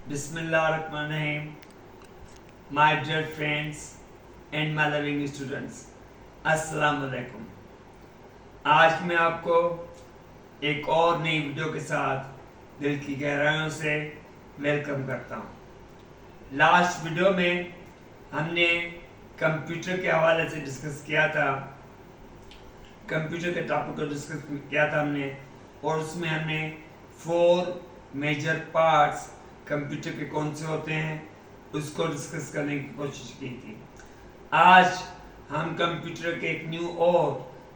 Bismillahirrahmanirrahim. My dear friends and my loving students, अस्सलाम वालेकुम। आज मैं आपको एक और नई वीडियो के साथ दिल की गहराइयों से वेलकम करता हूँ। लास्ट वीडियो में हमने कंप्यूटर के हवाले से डिस्कस किया था, कंप्यूटर के टॉपिक को डिस्कस किया था हमने, और उसमें हमने 4 मेजर पार्ट्स कंप्यूटर के कौन से होते हैं उसको डिस्कस करने की कोशिश की थी। आज हम कंप्यूटर के एक न्यू और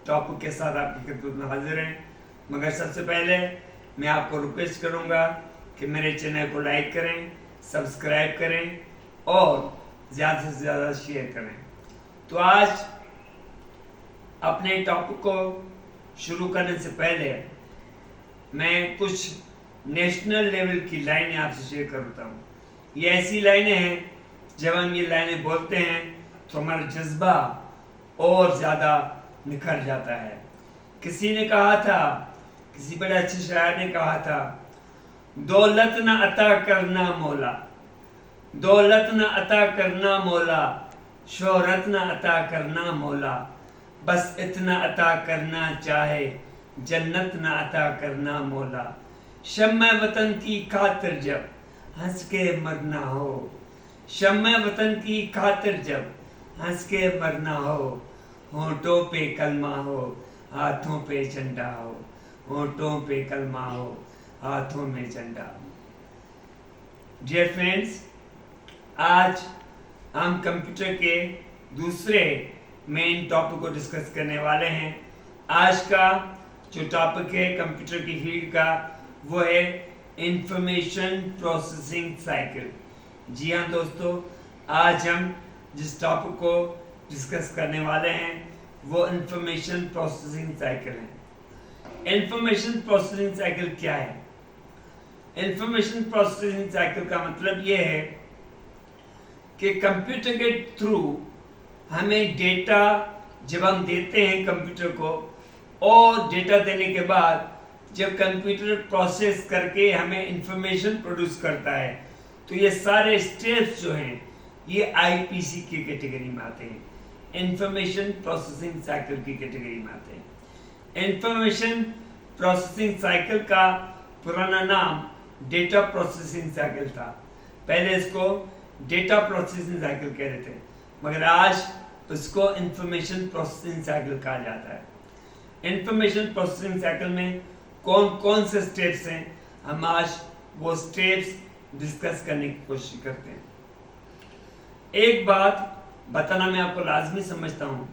टॉपिक के साथ आपकी खिदमत में हाजिर हैं, मगर सबसे पहले मैं आपको रिक्वेस्ट करूंगा कि मेरे चैनल को लाइक करें, सब्सक्राइब करें और ज़्यादा से ज़्यादा शेयर करें। तो आज अपने टॉपिक को शुरू करने से पहले मैं कुछ नेशनल लेवल की लाइनें आपसे शेयर करता हूँ। ये ऐसी लाइनें हैं, जब हम ये लाइनें बोलते हैं तो हमारा जज्बा और ज़्यादा निखर जाता है। किसी ने कहा था, किसी बड़े अच्छे शायर ने कहा था, दौलत न अता करना मौला, दौलत न अता करना मौला, शोहरत न अता करना मौला, बस इतना अता करना चाहे, जन्नत न अता करना मौला। शम्मे वतन की खातिर जब हंस के मरना हो, शम्मे वतन की खातिर जब हंस के मरना हो, होंठों पे कलमा हो, हाथों पे झंडा हो, होंठों पे कलमा हो, हाथों में झंडा हो। डियर फ्रेंड्स, आज हम कंप्यूटर के दूसरे मेन टॉपिक को डिस्कस करने वाले हैं। आज का जो टॉपिक है कंप्यूटर की फील्ड का, वो है इंफॉर्मेशन प्रोसेसिंग साइकिल। जी हाँ दोस्तों, आज हम जिस टॉपिक को डिस्कस करने वाले हैं वो इंफॉर्मेशन प्रोसेसिंग साइकिल है। इंफॉर्मेशन प्रोसेसिंग साइकिल क्या है? इंफॉर्मेशन प्रोसेसिंग साइकिल का मतलब ये है कि कंप्यूटर के थ्रू हमें डेटा जब हम देते हैं कंप्यूटर को, और डेटा देने के बाद जब कंप्यूटर प्रोसेस करके हमें इंफॉर्मेशन प्रोड्यूस करता है, तो ये सारे स्टेप्स जो हैं ये आईपीसी की कैटेगरी में आते हैं, इंफॉर्मेशन प्रोसेसिंग साइकिल की कैटेगरी में आते हैं। इंफॉर्मेशन प्रोसेसिंग साइकिल का पुराना नाम डेटा प्रोसेसिंग साइकिल था। पहले इसको डेटा प्रोसेसिंग साइकिल कहते थे, मगर आज उसको इंफॉर्मेशन प्रोसेसिंग साइकिल कहा जाता है। इंफॉर्मेशन प्रोसेसिंग साइकिल में कौन कौन से स्टेप्स हैं, हम आज वो स्टेप्स डिस्कस करने की कोशिश करते हैं। एक बात बताना मैं आपको लाजमी समझता हूँ,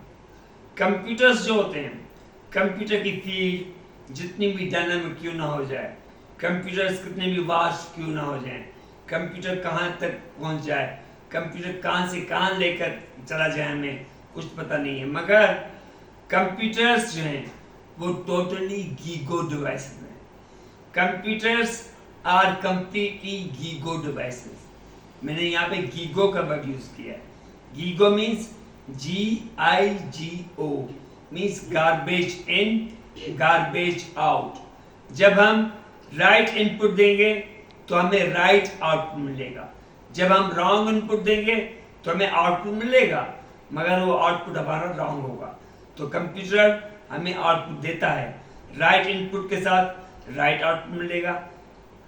कंप्यूटर्स जो होते हैं, कंप्यूटर की फील्ड जितनी भी डायनामिक क्यों ना हो जाए, कंप्यूटर्स कितने भी वास्ट क्यों ना हो जाए, कंप्यूटर कहाँ तक पहुँच जाए, कंप्यूटर कहाँ से कहाँ लेकर चला जाए, हमें कुछ पता नहीं है, मगर कंप्यूटर्स जो हैं वो टोटली गीगो डिवाइसेस हैं। Computers are completely GIGO devices. मैंने यहाँ पे गीगो का वर्ड यूज किया है। GIGO means GIGO, means garbage in garbage out. जब हम राइट इनपुट देंगे तो हमें राइट आउटपुट मिलेगा, जब हम रॉन्ग इनपुट देंगे तो हमें आउटपुट मिलेगा, मगर वो आउटपुट हमारा रॉन्ग होगा। तो कंप्यूटर हमें आउटपुट देता है, राइट इनपुट के साथ राइट आउटपुट मिलेगा,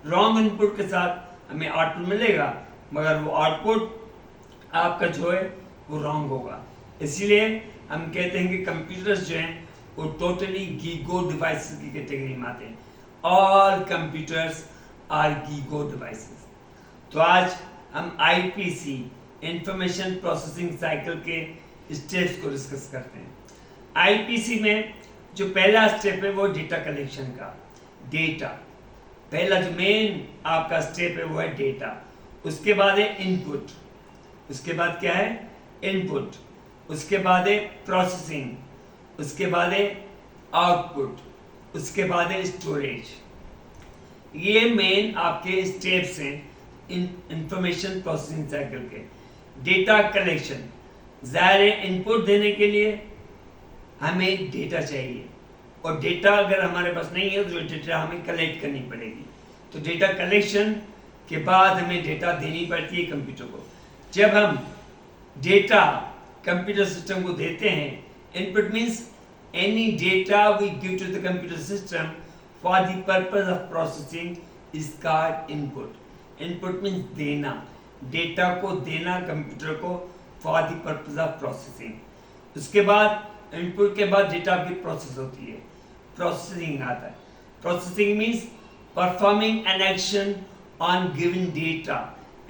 रॉन्ग इनपुट के साथ हमें आउटपुट मिलेगा, मगर वो आउटपुट आपका जो है वो रॉन्ग होगा। इसीलिए हम कहते हैं कि कंप्यूटर्स जो हैं वो टोटली गीगो डिवाइसेस की कैटेगरी में आते हैं। All computers are GIGO devices. तो आज हम आईपीसी इंफॉर्मेशन प्रोसेसिंग साइकिल के स्टेप्स को डिस्कस करते हैं। आईपीसी में जो पहला स्टेप है वो डेटा कलेक्शन का। डेटा पहला जो मेन आपका स्टेप है वो है डेटा। उसके बाद है इनपुट, उसके बाद क्या है इनपुट, उसके बाद है प्रोसेसिंग, उसके बाद है आउटपुट, उसके बाद है स्टोरेज। ये मेन आपके स्टेप्स हैं इंफॉर्मेशन प्रोसेसिंग साइकिल के। डेटा कलेक्शन, ज़ाहिर है इनपुट देने के लिए हमें डेटा चाहिए, और डेटा अगर हमारे पास नहीं है तो डेटा हमें कलेक्ट करनी पड़ेगी। तो डेटा कलेक्शन के बाद हमें डेटा देनी पड़ती है कंप्यूटर को। जब हम डेटा कंप्यूटर सिस्टम को देते हैं, input means any data we give to the computer system for the purpose of processing is called input. Input means देना, डेटा को देना कंप्यूटर को for the purpose of processing. उसके बाद इनपुट के बाद डेटा की प्रोसेस होती है, प्रोसेसिंग आता है। Processing means performing an action on given data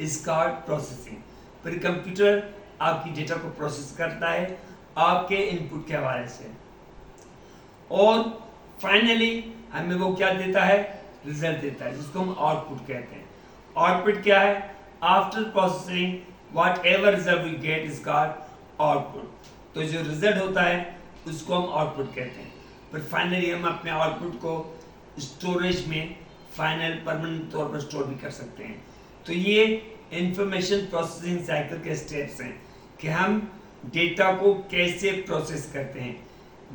is called processing. फिर कंप्यूटर आपकी डेटा को प्रोसेस करता है आपके इनपुट के हवाले से, और फाइनली हमें वो क्या देता है, रिजल्ट देता है, जिसको हम आउटपुट कहते हैं। आउटपुट क्या है? After processing whatever result we get is called output. तो जो रिजल्ट होता है उसको हम आउटपुट कहते हैं। फिर फाइनली हम अपने आउटपुट को स्टोरेज में फाइनल परमानेंट तौर पर स्टोर भी कर सकते हैं। तो ये इंफॉर्मेशन प्रोसेसिंग साइकिल के स्टेप्स हैं कि हम डेटा को कैसे प्रोसेस करते हैं।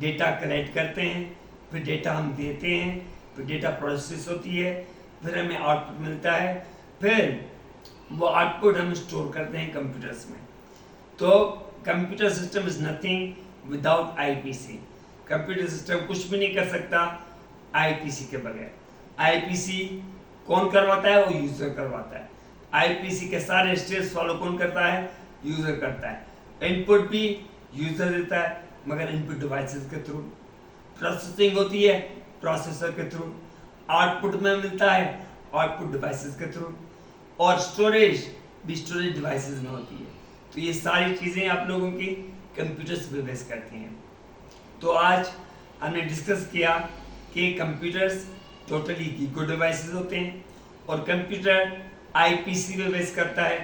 डेटा कलेक्ट करते हैं, फिर डेटा हम देते हैं, फिर डेटा प्रोसेस होती है, फिर हमें आउटपुट मिलता है, फिर वो आउटपुट हम स्टोर करते हैं कंप्यूटर्स में। तो computer system is nothing without IPC. Computer system कुछ भी नहीं कर सकता आईपीसी के बगैर। आईपीसी कौन करवाता है? वो यूजर करवाता है। आईपीसी के सारे स्टेप्स फॉलो कौन करता है? यूजर करता है। इनपुट भी यूजर देता है, मगर इनपुट डिवाइसेस के थ्रू। प्रोसेसिंग होती है प्रोसेसर के थ्रू। आउटपुट में मिलता है आउटपुट डिवाइसेस के थ्रू, और स्टोरेज भी स्टोरेज डिवाइसेस में होती है। तो ये सारी चीज़ें आप लोगों की कंप्यूटर्स पे बेस करती हैं। तो आज हमने डिस्कस किया कि कंप्यूटर्स टोटली इको डिवाइसेस होते हैं, और कंप्यूटर आईपीसी पे बेस करता है,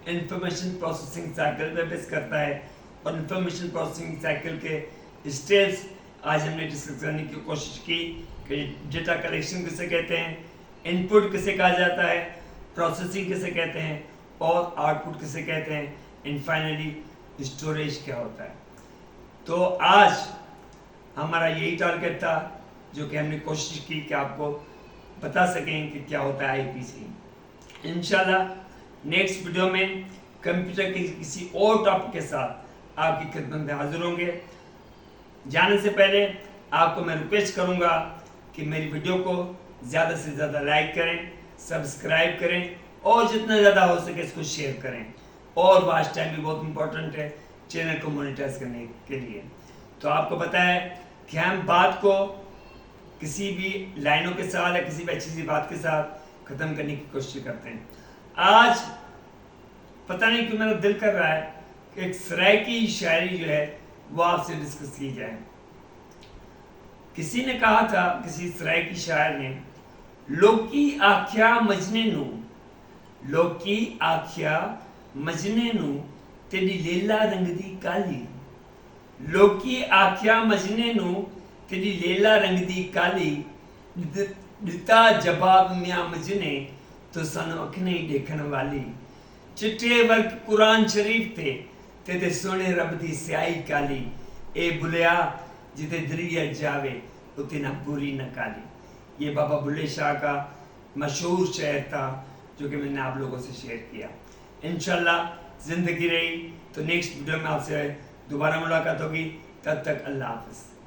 इंफॉर्मेशन प्रोसेसिंग साइकिल पे बेस करता है, और इंफॉर्मेशन प्रोसेसिंग साइकिल के स्टेप्स आज हमने डिस्कस करने की कोशिश की कि डेटा कलेक्शन किसे कहते हैं, इनपुट किसे कहा जाता है, प्रोसेसिंग किसे कहते हैं, और आउटपुट किसे कहते हैं, एंड फाइनली स्टोरेज क्या होता है। तो आज हमारा यही टारगेट था, जो कि हमने कोशिश की कि आपको बता सकें कि क्या होता है आईपीसी। इंशाल्लाह नेक्स्ट वीडियो में कंप्यूटर के किसी और टॉपिक के साथ आपकी खिदमत में हाजिर होंगे। जाने से पहले आपको मैं रिक्वेस्ट करूंगा कि मेरी वीडियो को ज़्यादा से ज़्यादा लाइक करें, सब्सक्राइब करें, और जितना ज़्यादा हो सके इसको शेयर करें। और वॉच टाइम भी बहुत इंपॉर्टेंट है चैनल को मोनेटाइज करने के लिए। तो आपको पता है कि हम बात को किसी भी लाइनों के साथ या किसी भी अच्छी सी बात के साथ ख़त्म करने की कोशिश करते हैं। आज पता नहीं क्यों मेरा दिल कर रहा है कि एक सराइकी शायरी जो है वो आपसे डिस्कस की जाए। किसी ने कहा था, किसी सराइकी शायर ने, लोकी आख्या मजने नू, लोकी आख्या मजने नू तेरी लेला रंग दी काली। लोकी आख्या मजने नू तेरी लेला रंग दी काली, दिता जवाब मियां मजने तो सानू अखने देखण वाली। चिट्टे वर्क कुरान शरीफ ते सोने रब दी स्याही काली। ए बुलिया जिते दरिया जावे उते ना बुरी न काली। ये बाबा बुल्ले शाह का मशहूर शेर था, जो कि मैंने आप लोगों से शेयर किया। इंशाल्लाह जिंदगी रही तो नेक्स्ट वीडियो में आपसे दोबारा मुलाकात होगी। तब तक अल्लाह हाफ़िज़।